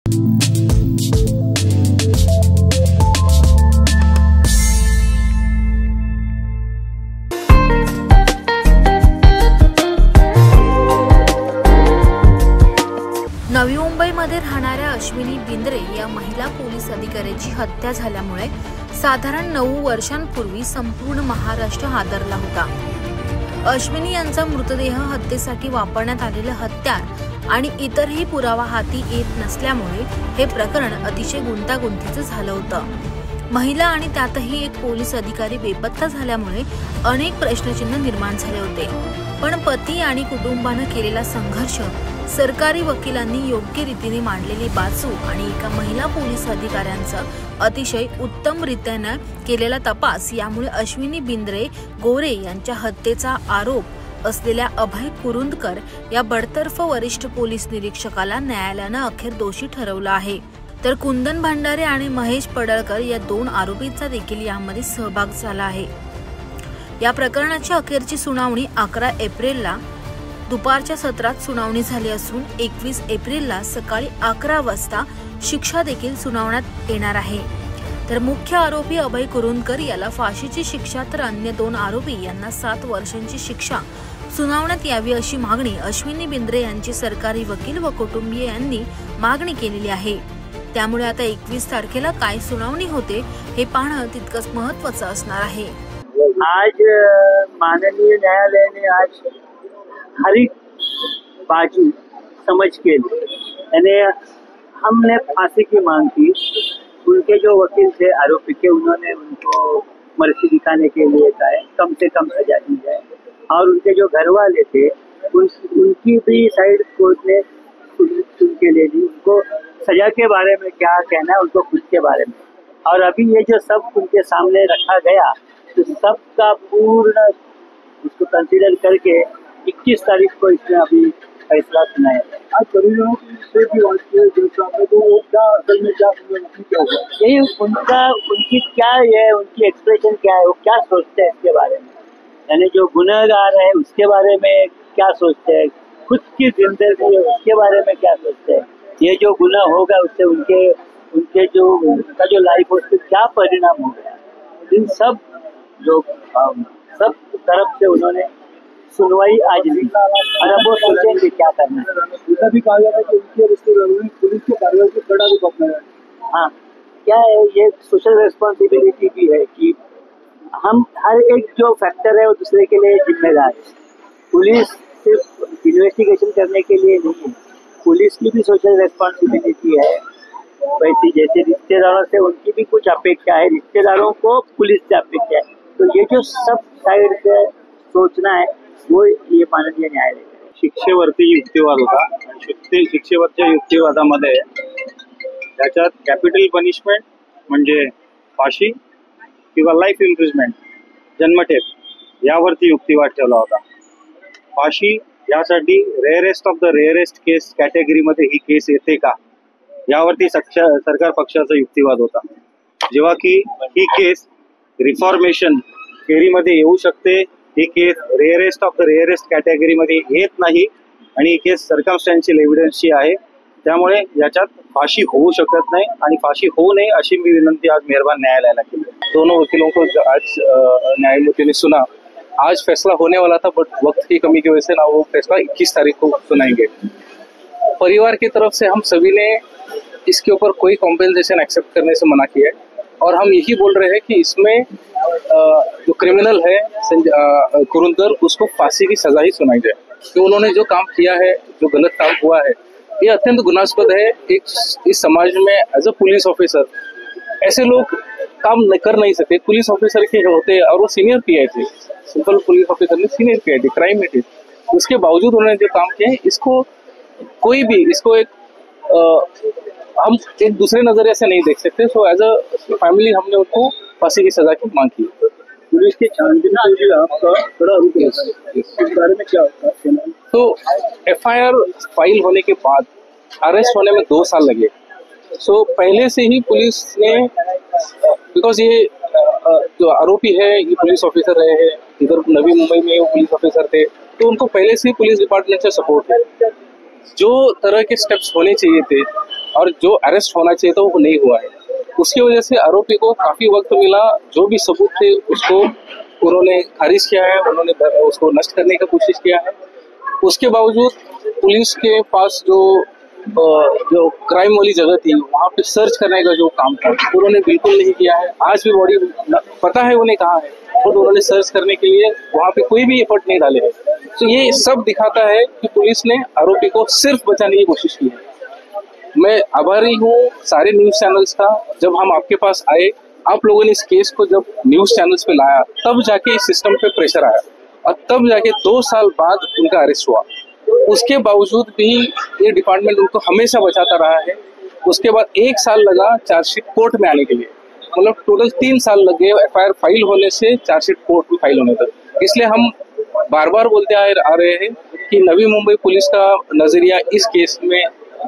नवी मुंबईमध्ये राहणाऱ्या अश्विनी बिंद्रे या महिला पोलीस अधिकाऱ्याची हत्या झाल्यामुळे साधारण 9 वर्षांपूर्वी संपूर्ण महाराष्ट्र हादरला होता। अश्विनी यांचा मृतदेह हत्येसाठी वापरण्यात आलेले हत्यार आणि इतरही पुरावा हाती येत नसल्यामुळे हे प्रकरण अतिशय गुंतागुंतीचं झालं होतं। महिला आणि त्यातही एक पोलीस अधिकारी बेपत्ता झाल्यामुळे अनेक प्रश्नचिन्ह निर्माण झाले होते। पण पती आणि कुटुंबाने केलेला संघर्ष, सरकारी वकिलांनी योग्य रीतीने मांडलेली बाजू आणि एका महिला पोलीस अधिकाऱ्यांचा अतिशय उत्तमरित्याने केलेला तपास यामुळे अश्विनी बिंद्रे गोरे यांच्या हत्येचा आरोप असलेल्या अभय कुरुंदकर या बडतर्फ वरिष्ठ पोलीस निरीक्षकाला न्यायालयाने अखेर दोषी ठरवलं आहे। तर कुंदन भंडारे आणि महेश पडळकर या 2 आरोपींचा देखील यामध्ये सहभाग झाला आहे। या प्रकरणाची अखेरची सुनावणी 11 एप्रिलला दुपारच्या सत्रात सुनावणी झाली असून 21 एप्रिलला सकाळी 11 वाजता शिक्षा देखील सुनावण्यात येणार आहे। तर मुख्य आरोपी अभय कुरुंदकर याला फाशीची शिक्षा तर अन्य 2 आरोपी यांना 7 वर्षांची शिक्षा सुनावण्यात यावी अशी मागणी अश्विनी बिंद्रे यांचे सरकारी वकील व कुटुंबीय यांनी मागणी केलेली आहे। त्यामुळे आता 21 तारखेला काय सुनावणी होते हे पाहणं तितकंच महत्त्वाचं असणार आहे। आज माननीय न्यायालय ने आज हरी बाजू समझ के लिए हमने फांसी की मांग की। उनके जो वकील थे आरोपी के, उन्होंने उनको मर्जी दिखाने के लिए कहा कम से कम सजा दी जाए, और उनके जो घर वाले थे उनकी भी साइड कोर्ट ने सुन के ले ली। उनको सजा के बारे में क्या कहना है उनको खुद के बारे में, और अभी ये जो सब उनके सामने रखा गया तो सबका पूर्ण उसको कंसीडर करके 21 तारीख को इसमें अभी फैसला सुनाया। आज परिजनों से भी बात की तो वो क्या असल में क्या होगा, यही उनकी क्या है, उनकी एक्सप्रेशन क्या है, वो क्या सोचते हैं इसके बारे में, यानी जो गुनहगार है उसके बारे में क्या सोचते हैं, खुद की जिंदगी है उसके बारे में क्या सोचते हैं, ये जो गुनाह होगा उससे उनके जो उनका जो लाइफ उस पर क्या परिणाम होगा, इन सब जो सब तरफ से उन्होंने सुनवाई आज ली और अब वो सोचेंगे क्या करना है। भी कहा जाता है कि उनके रिश्तेदारों ने पुलिस की कार्रवाई को कड़ा रूप अपनाया। हाँ, क्या है, ये सोशल रिस्पॉन्सिबिलिटी भी है कि हम हर एक जो फैक्टर है वो दूसरे के लिए जिम्मेदार है। पुलिस सिर्फ इन्वेस्टिगेशन करने के लिए नहीं है, पुलिस की भी सोशल रिस्पॉन्सिबिलिटी है। वैसे जैसे रिश्तेदारों से उनकी भी कुछ अपेक्षा है, रिश्तेदारों को पुलिस से अपेक्षा है, तो ये जो सब साइड से सोचना है वो ये माननीय न्यायालय शिक्षेवरती युक्तिवाद होता। शिक्षेवरच्या युक्तिवादामध्ये त्याच्यात कॅपिटल पनिशमेंट म्हणजे फाशी किंवा लाईफ इम्प्रिजमेंट, जन्मठेप यावरती युक्तिवाद ठेवला होता। फाशी यासाठी rarest of the rarest case कॅटेगरीमध्ये ही केस येते का यावरती सरकार पक्षाचा युक्तिवाद होता। जेव्हा की ही केस रिफॉर्मेशन थेअरीमध्ये येऊ शकते, ही case rarest of the rarest कॅटेगरीमध्ये येत नाही आणि ही केस सर्कमस्टॅन्शियल एव्हिडन्सची आहे, त्यामुळे याच्यात फाशी होऊ शकत नाही आणि फाशी होऊ नये अशी मी विनंती आज मेहरबान न्यायालयाला केली। दोनों वकीलों को आज न्यायमूर्ति ने सुना। आज फैसला होने वाला था बट वक्त की कमी की वजह से ना वो फैसला 21 तारीख को सुनाएंगे। परिवार की तरफ से हम सभी ने इसके ऊपर कोई कॉम्पेंसेशन एक्सेप्ट करने से मना किया है और हम यही बोल रहे हैं कि इसमें जो क्रिमिनल है कुरुंदकर, उसको फांसी की सजा ही सुनाई जाए। कि उन्होंने जो काम किया है, जो गलत काम हुआ है, ये अत्यंत गुनास्पद है। एक इस समाज में एज अ पुलिस ऑफिसर ऐसे लोग काम कर नहीं सकते। पुलिस ऑफिसर के होते हैं और वो senior pi, simple police officer ने सीनियर पीआई क्राइम में थे, उसके बावजूद उन्होंने जो काम किया है इसको कोई भी इसको एक हम एक दूसरे नजरिए से नहीं देख सकते। सो एज अ फैमिली हमने उनको फांसी की सजा की मांग की। पुलिस की छानबीन के लिए आपका बड़ा रुख है, इस बारे में क्या होता है? तो एफआईआर फाइल होने के बाद अरेस्ट होने में 2 साल लगे। सो पहले से ही पुलिस ने, बिकॉज ये जो आरोपी है ये पुलिस ऑफिसर रहे हैं, इधर नवी मुंबई में वो पुलिस ऑफिसर थे, तो उनको पहले से ही पुलिस डिपार्टमेंट से सपोर्ट है। जो तरह के स्टेप्स होने चाहिए थे और जो अरेस्ट होना चाहिए था वो नहीं हुआ है। उसकी वजह से आरोपी को काफी वक्त मिला, जो भी सबूत थे उसको उन्होंने खारिज किया है, उन्होंने उसको नष्ट करने की कोशिश किया है। उसके बावजूद पुलिस के पास जो क्राइम वाली जगह थी वहाँ पे सर्च करने का जो काम था उन्होंने बिल्कुल नहीं किया है। आज भी बॉडी पता है उन्हें कहाँ है, और उन्होंने सर्च करने के लिए वहाँ पे कोई भी एफर्ट नहीं डाले हैं। तो ये सब दिखाता है कि पुलिस ने आरोपी को सिर्फ बचाने की कोशिश की है। मैं आभारी हूँ सारे न्यूज चैनल्स का। जब हम आपके पास आए, आप लोगों ने इस केस को जब न्यूज चैनल्स पे लाया, तब जाके इस सिस्टम पे प्रेशर आया और तब जाके 2 साल बाद उनका अरेस्ट हुआ। उसके बावजूद भी ये डिपार्टमेंट उनको हमेशा बचाता रहा है। उसके बाद 1 साल लगा चार्जशीट कोर्ट में आने के लिए, मतलब टोटल 3 साल लग गए एफआईआर फाइल होने से चार्जशीट कोर्ट में फाइल होने तक। इसलिए हम बार बार बोलते आ रहे हैं कि नवी मुंबई पुलिस का नजरिया इस केस में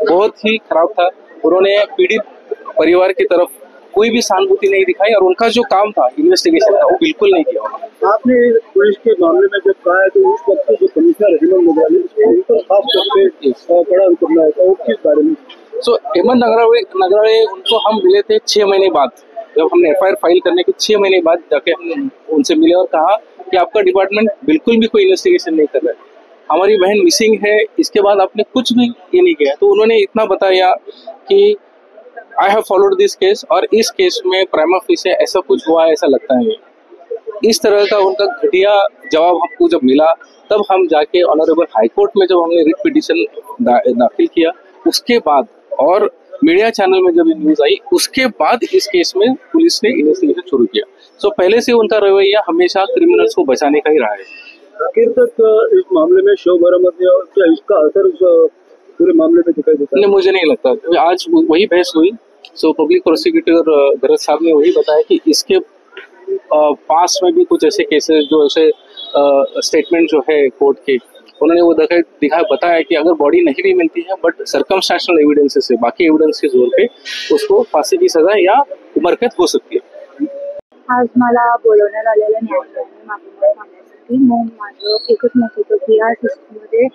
बहुत ही खराब था। उन्होंने पीड़ित परिवार की तरफ कोई भी सहानुभूति नहीं दिखाई और उनका जो काम था इन्वेस्टिगेशन का वो बिल्कुल नहीं किया। आपने पुलिस के मामले में जब कहा है तो उस वक्त जो कमिश्नर हेमंत नगराले उन पर खास तौर पे बड़ा करना है, तो किस बारे में? हेमंत नगराले उनको हम मिले थे 6 महीने बाद। जब हमने एफआईआर फाइल करने के 6 महीने बाद जाके हम उनसे मिले और कहा कि आपका डिपार्टमेंट बिल्कुल भी कोई इन्वेस्टिगेशन नहीं कर रहा है, हमारी बहन मिसिंग है, इसके बाद आपने कुछ भी ये नहीं किया। तो उन्होंने इतना बताया कि I have followed this case और इस केस में प्राइमा फेसी ऐसा कुछ हुआ है ऐसा लगता है। इस तरह का उनका घटिया जवाब हमको जब मिला, तब हम जाके ऑनरेबल हाई कोर्ट में जब हमने रिट पिटीशन दाखिल किया, उसके बाद और मीडिया चैनल में जब न्यूज आई, उसके बाद इस केस में पुलिस ने इन्वेस्टिगेशन शुरू किया। पहले से उनका रवैया हमेशा क्रिमिनल्स को बचाने का ही रहा है। आखिर तक इस मामले में शव बरामद और क्या इसका असर पूरे मामले में दिखाई देता है? नहीं, मुझे नहीं लगता। आज वही बहस हुई। पब्लिक प्रोसिक्यूटर भरत साहब ने वही बताया कि इसके पास में भी कुछ ऐसे केसेस जो ऐसे स्टेटमेंट जो है कोर्ट के, उन्होंने वो बताया कि अगर बॉडी नहीं भी मिलती है बट सर्कमस्टेंशियल एविडेंसेस से, बाकी एविडेंस के जोर पे उसको फांसी की सजा या उम्रकैद हो सकती है। आज मला बोलवण्यात आलेल्या न्यायालयाने मागणी सांगण्यासाठी मग माझं एकच मत होतं की या सिस्टममध्ये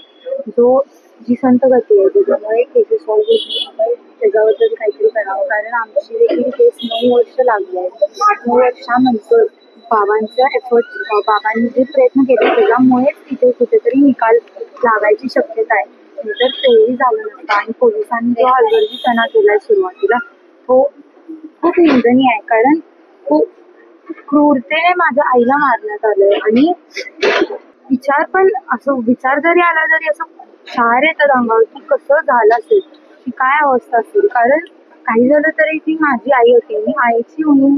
जी संत गती आहे त्याच्यामुळे केसेस सॉल्व्ह होत त्याच्याबद्दल काहीतरी करावं, कारण आमची देखील केस 9 वर्ष लागली आहे। 9 वर्षानंतर बाबांच्या एफर्ट, बाबांनी जे प्रयत्न केले त्याच्यामुळेच तिथे कुठेतरी निकाल लागायची शक्यता आहे, तर तेही झालं नसतं। आणि पोलिसांनी जो हलगर्जीपणा केलाय सुरुवातीला तो खूप निंदनीय आहे, कारण खूप क्रूरतेने माझ्या आईला मारण्यात आलंय आणि विचार जरी आला तरी असं क्षार येतात अंगावर की कसं झालं असेल, की काय अवस्था असेल, कारण काही झालं तरी ती माझी आई होती, मी आईची म्हणून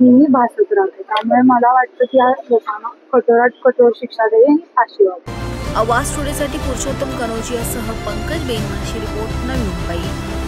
नेहमी भासत राहते। त्यामुळे मला वाटतं की या लोकांना कठोरात कठोर शिक्षा द्यावी आणि फाशी व्हावी। आवाज टुडेसाठी पुरुषोत्तम कनोजियासह पंकज बेनवाशी रिपोर्ट, नवी मुंबई।